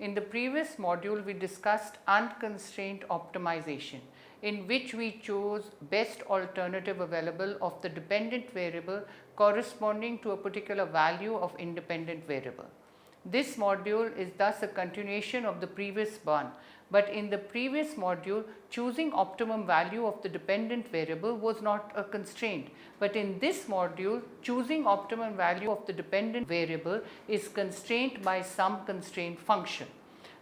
In the previous module, we discussed unconstrained optimization, in which we chose best alternative available of the dependent variable corresponding to a particular value of independent variable. This module is thus a continuation of the previous one, but in the previous module, choosing optimum value of the dependent variable was not a constraint, but in this module, choosing optimum value of the dependent variable is constrained by some constraint function.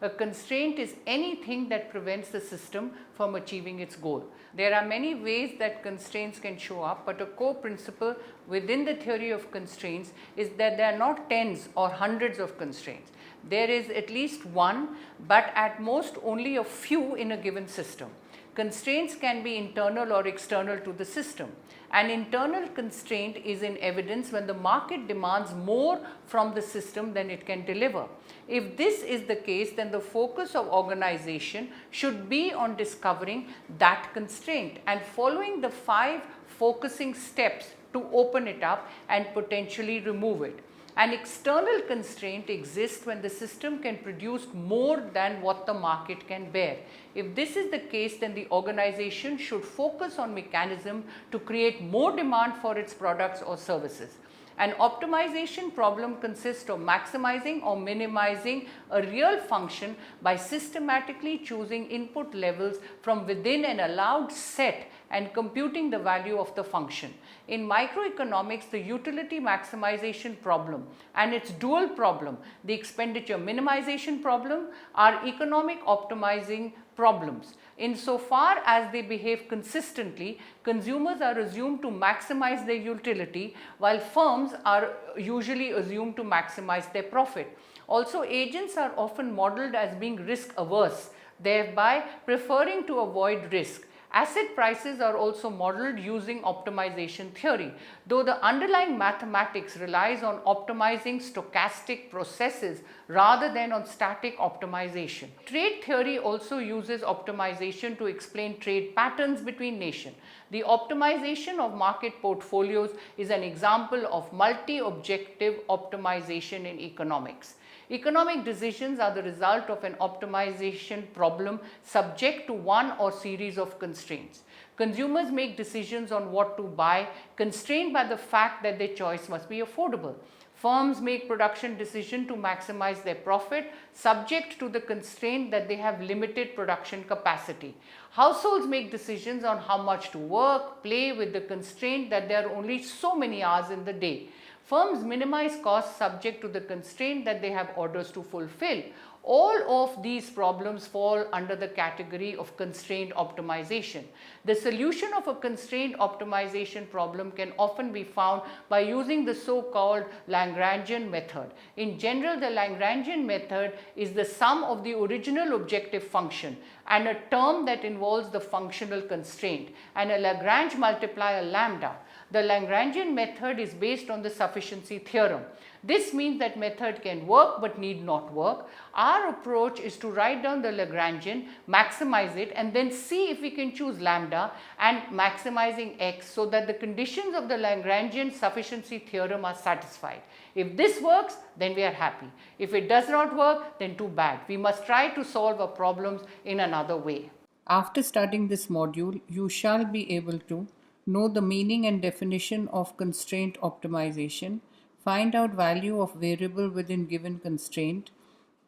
A constraint is anything that prevents the system from achieving its goal. There are many ways that constraints can show up, but a core principle within the theory of constraints is that there are not tens or hundreds of constraints. There is at least one, but at most only a few in a given system. Constraints can be internal or external to the system. An internal constraint is in evidence when the market demands more from the system than it can deliver. If this is the case, then the focus of organization should be on discovering that constraint and following the 5 focusing steps to open it up and potentially remove it. An external constraint exists when the system can produce more than what the market can bear. If this is the case, then the organization should focus on mechanism to create more demand for its products or services. An optimization problem consists of maximizing or minimizing a real function by systematically choosing input levels from within an allowed set and computing the value of the function. In microeconomics, the utility maximization problem and its dual problem, the expenditure minimization problem, are economic optimizing problems. Insofar as they behave consistently, consumers are assumed to maximize their utility, while firms are usually assumed to maximize their profit. Also, agents are often modeled as being risk averse, thereby preferring to avoid risk. Asset prices are also modeled using optimization theory, though the underlying mathematics relies on optimizing stochastic processes rather than on static optimization. Trade theory also uses optimization to explain trade patterns between nations. The optimization of market portfolios is an example of multi-objective optimization in economics. Economic decisions are the result of an optimization problem subject to one or series of constraints. Consumers make decisions on what to buy, constrained by the fact that their choice must be affordable. Firms make production decisions to maximize their profit, subject to the constraint that they have limited production capacity. Households make decisions on how much to work, play, with the constraint that there are only so many hours in the day. Firms minimize costs subject to the constraint that they have orders to fulfill. All of these problems fall under the category of constraint optimization. The solution of a constraint optimization problem can often be found by using the so-called Lagrangian method. In general, the Lagrangian method is the sum of the original objective function and a term that involves the functional constraint and a Lagrange multiplier lambda. The Lagrangian method is based on the sufficiency theorem. This means that method can work but need not work. Our approach is to write down the Lagrangian, maximize it, and then see if we can choose lambda and maximizing x so that the conditions of the Lagrangian sufficiency theorem are satisfied. If this works, then we are happy. If it does not work, then too bad. We must try to solve our problems in another way. After studying this module, you shall be able to know the meaning and definition of constraint optimization, find out value of variable within given constraint,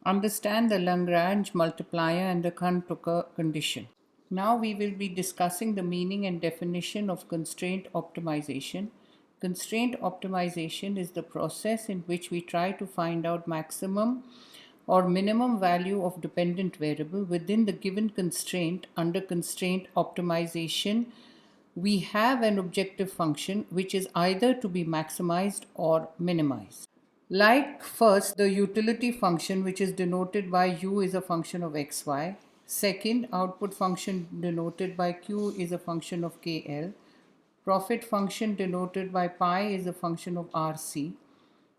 understand the Lagrange multiplier and the Kahn-Tucker condition. Now we will be discussing the meaning and definition of constraint optimization. Constraint optimization is the process in which we try to find out maximum or minimum value of dependent variable within the given constraint. Under constraint optimization, we have an objective function which is either to be maximized or minimized. Like first, the utility function, which is denoted by u is a function of xy. Second, output function denoted by q is a function of kl. Profit function denoted by pi is a function of rc.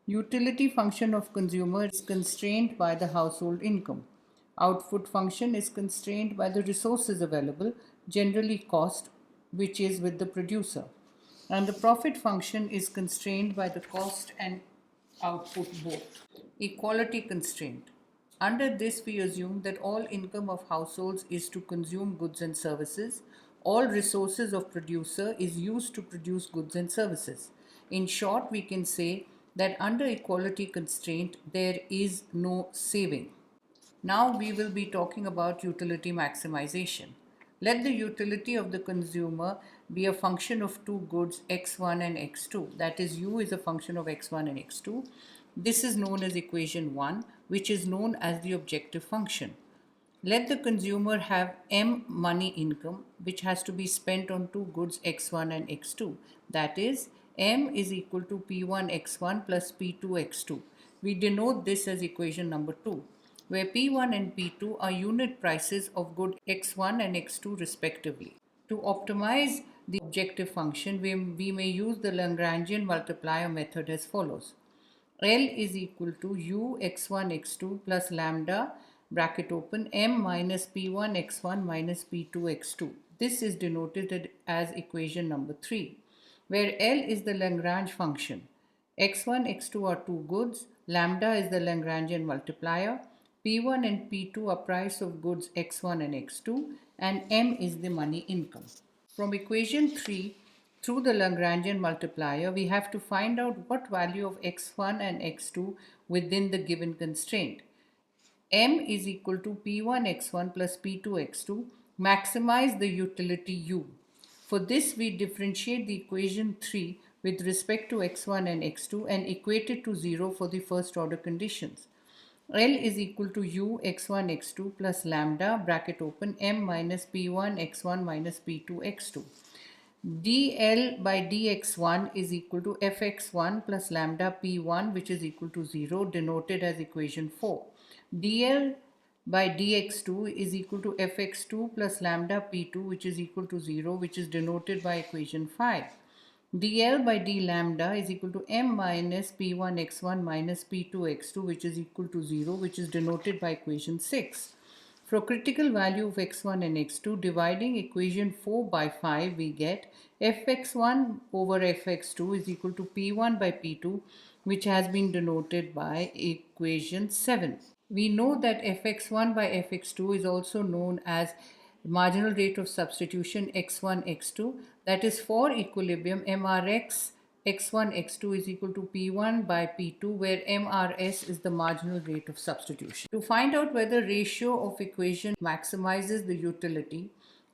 Utility function of consumer is constrained by the household income. Output function is constrained by the resources available, generally cost, which is with the producer. And the profit function is constrained by the cost and output both. Equality constraint. Under this, we assume that all income of households is to consume goods and services. All resources of producer is used to produce goods and services. In short, we can say that under equality constraint, there is no saving. Now we will be talking about utility maximization. Let the utility of the consumer be a function of two goods x1 and x2. That is, u is a function of x1 and x2. This is known as equation 1, which is known as the objective function. Let the consumer have m money income, which has to be spent on two goods x1 and x2. That is, m is equal to p1 x1 plus p2 x2. We denote this as equation number 2, where P1 and P2 are unit prices of good x1 and x2 respectively. To optimize the objective function, we may use the Lagrangian multiplier method as follows. L is equal to u x1 x2 plus lambda bracket open m minus p1 x1 minus p2 x2. This is denoted as equation number 3, where L is the Lagrange function. x1 x2 are two goods, lambda is the Lagrangian multiplier, P1 and P2 are price of goods x1 and x2, and M is the money income. From equation 3, through the Lagrangian multiplier, we have to find out what value of x1 and x2 within the given constraint. M is equal to P1 x1 plus P2 x2. Maximize the utility U. For this, we differentiate the equation 3 with respect to x1 and x2 and equate it to 0 for the first order conditions. L is equal to u x1 x2 plus lambda bracket open m minus p1 x1 minus p2 x2. dl by dx1 is equal to fx1 plus lambda p1, which is equal to 0, denoted as equation 4. dl by dx2 is equal to fx2 plus lambda p2, which is equal to 0, which is denoted by equation 5. dl by d lambda is equal to m minus p1 x1 minus p2 x2, which is equal to 0, which is denoted by equation 6. For a critical value of x1 and x2, dividing equation 4 by 5, we get fx1 over fx2 is equal to p1 by p2, which has been denoted by equation 7. We know that fx1 by fx2 is also known as marginal rate of substitution x1 x2, that is, for equilibrium mrx x1 x2 is equal to p1 by p2, where mrs is the marginal rate of substitution. To find out whether ratio of equation maximizes the utility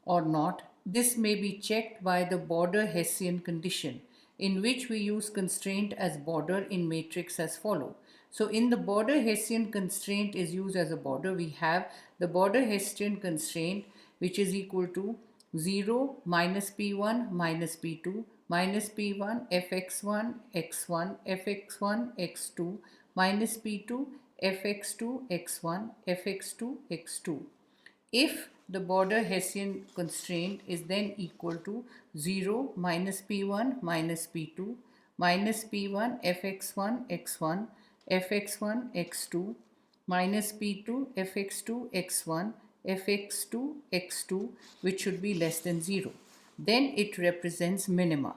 or not, this may be checked by the border Hessian condition, in which we use constraint as border in matrix as follow. So in the border Hessian constraint is used as a border, we have the border Hessian constraint, which is equal to 0 minus p1 minus p2 minus p1 fx1 x1 fx1 x2 minus p2 fx2 x1 fx2 x2. If the border Hessian constraint is then equal to 0 minus p1 minus p2 minus p1 fx1 x1 fx1 x2 minus p2 fx2 x1 fx2 x2, which should be less than 0. Then it represents minima.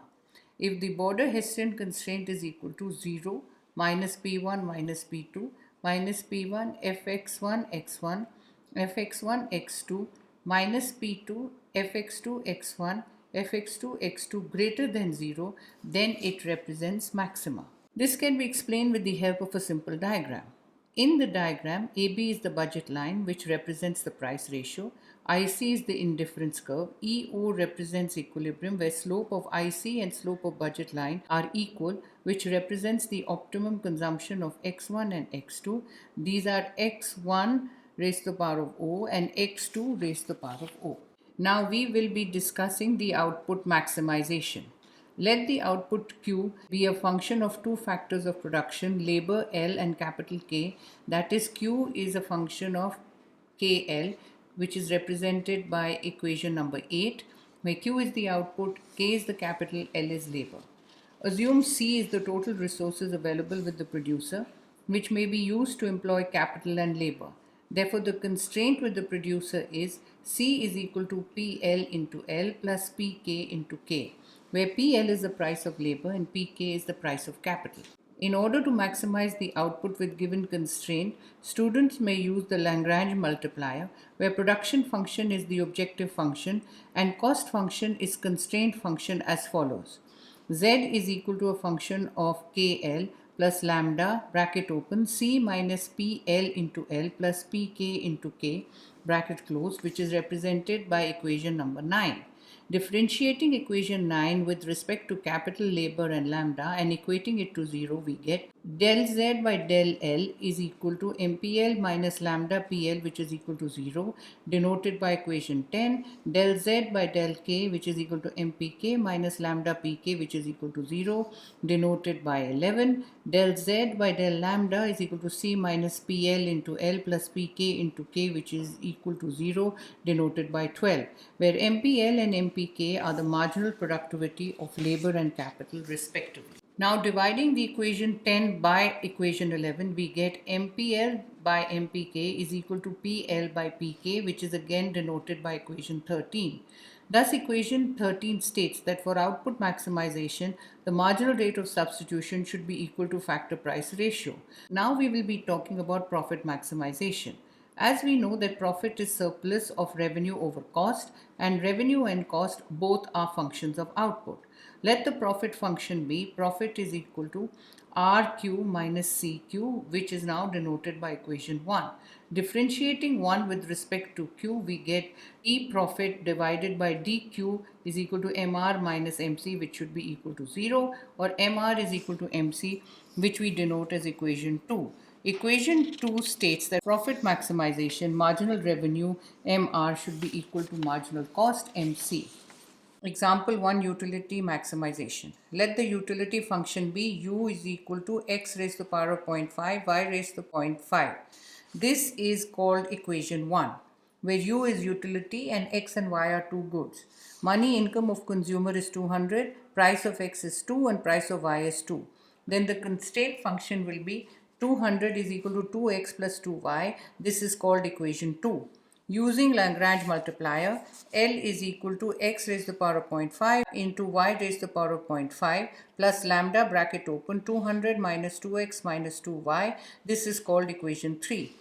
If the border Hessian constraint is equal to 0 minus p1 minus p2 minus p1 fx1 x1 fx1 x2 minus p2 fx2 x1 fx2 x2 greater than 0, then it represents maxima. This can be explained with the help of a simple diagram. In the diagram, AB is the budget line, which represents the price ratio. IC is the indifference curve. EO represents equilibrium, where slope of IC and slope of budget line are equal, which represents the optimum consumption of x1 and x2. These are x1 raised to the power of O and x2 raised to the power of O. Now we will be discussing the output maximization. Let the output Q be a function of two factors of production, labor L and capital K. That is, Q is a function of KL, which is represented by equation number 8, where Q is the output, K is the capital, L is labor. Assume C is the total resources available with the producer, which may be used to employ capital and labor. Therefore, the constraint with the producer is C is equal to PL into L plus PK into K, where PL is the price of labor and PK is the price of capital. In order to maximize the output with given constraint, students may use the Lagrange multiplier, where production function is the objective function and cost function is constraint function as follows. Z is equal to a function of KL plus lambda bracket open C minus PL into L plus PK into K bracket close, which is represented by equation number 9. Differentiating equation 9 with respect to capital labor and lambda and equating it to 0, we get del Z by del L is equal to MPL minus lambda PL, which is equal to 0, denoted by equation 10, del Z by del K, which is equal to MPK minus lambda PK, which is equal to 0, denoted by 11, del Z by del lambda is equal to C minus PL into L plus PK into K, which is equal to 0, denoted by 12, where MPL and MPK are the marginal productivity of labor and capital respectively. Now dividing the equation 10 by equation 11, we get MPL by MPK is equal to PL by PK, which is again denoted by equation 13. Thus equation 13 states that for output maximization, the marginal rate of substitution should be equal to factor price ratio. Now we will be talking about profit maximization. As we know that profit is surplus of revenue over cost, and revenue and cost both are functions of output. Let the profit function be profit is equal to RQ minus CQ, which is now denoted by equation 1. Differentiating 1 with respect to Q, we get E profit divided by DQ is equal to MR minus MC, which should be equal to 0, or MR is equal to MC, which we denote as equation 2. Equation 2 states that profit maximization, marginal revenue MR should be equal to marginal cost MC. Example 1, utility maximization. Let the utility function be u is equal to x raised to the power of 0.5, y raised to the 0.5. This is called equation 1, where u is utility and x and y are two goods. Money income of consumer is 200, price of x is 2 and price of y is 2. Then the constraint function will be 200 is equal to 2x plus 2y. This is called equation 2. Using Lagrange multiplier, L is equal to x raised to the power of 0.5 into y raised to the power of 0.5 plus lambda bracket open 200 minus 2x minus 2y. This is called equation 3.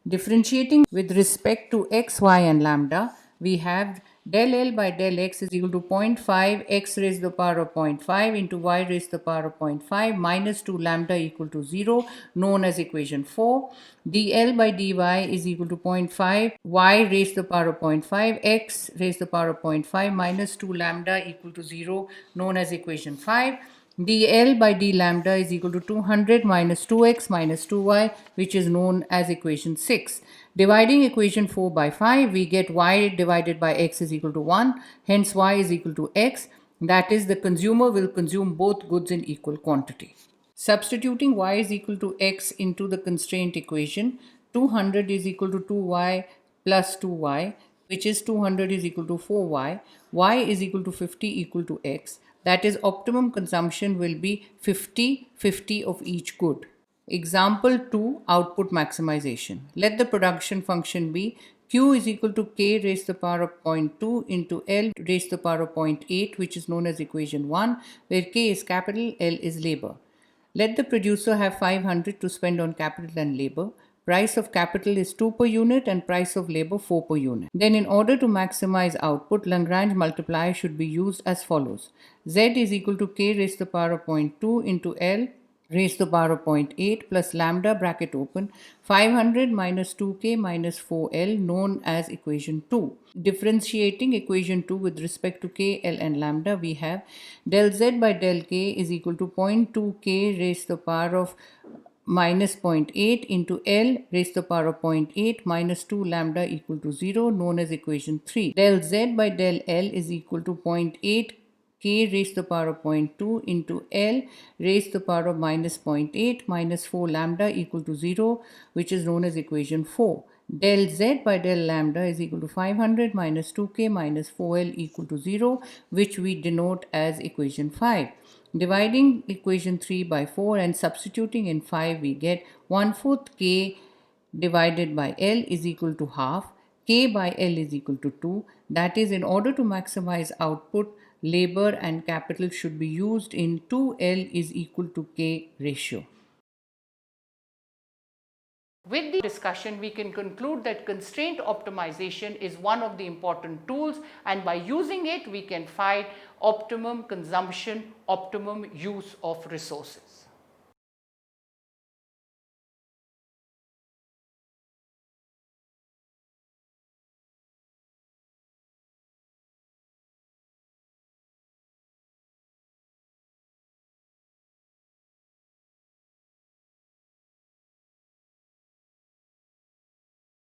Differentiating with respect to x, y and lambda, we have del L by del x is equal to 0.5 x raised to the power of 0.5 into y raised to the power of 0.5 minus 2 lambda equal to 0, known as equation 4. dl by dy is equal to 0.5 y raised to the power of 0.5 x raised to the power of 0.5 minus 2 lambda equal to 0, known as equation 5. dl by d lambda is equal to 200 minus 2x minus 2y, which is known as equation 6. Dividing equation 4 by 5, we get y divided by x is equal to 1. Hence y is equal to x. That is, the consumer will consume both goods in equal quantity. Substituting y is equal to x into the constraint equation, 200 is equal to 2y plus 2y, which is 200 is equal to 4y. Y is equal to 50 equal to x. That is, optimum consumption will be 50-50 of each good. Example 2, output maximization. Let the production function be Q is equal to K raised to the power of 0.2 into L raised to the power of 0.8, which is known as equation 1, where K is capital, L is labor. Let the producer have 500 to spend on capital and labor. Price of capital is 2 per unit and price of labor 4 per unit. Then in order to maximize output, Lagrange multiplier should be used as follows. Z is equal to K raised to the power of 0.2 into L raised to the power of 0.8 plus lambda bracket open 500 minus 2k minus 4l, known as equation 2. Differentiating equation 2 with respect to k, l and lambda, we have del z by del k is equal to 0.2k raised to the power of minus 0.8 into L raised to the power of 0.8 minus 2 lambda equal to 0, known as equation 3. Del Z by del L is equal to 0.8 K raised to the power of 0.2 into L raised to the power of minus 0.8 minus 4 lambda equal to 0, which is known as equation 4. Del Z by del lambda is equal to 500 minus 2K minus 4L equal to 0, which we denote as equation 5. Dividing equation 3 by 4 and substituting in 5, we get 1/4 K divided by L is equal to half. K by L is equal to 2. That is, in order to maximize output, labor and capital should be used in 2L is equal to K ratio. With the discussion, we can conclude that constraint optimization is one of the important tools, and by using it, we can find optimum consumption, optimum use of resources.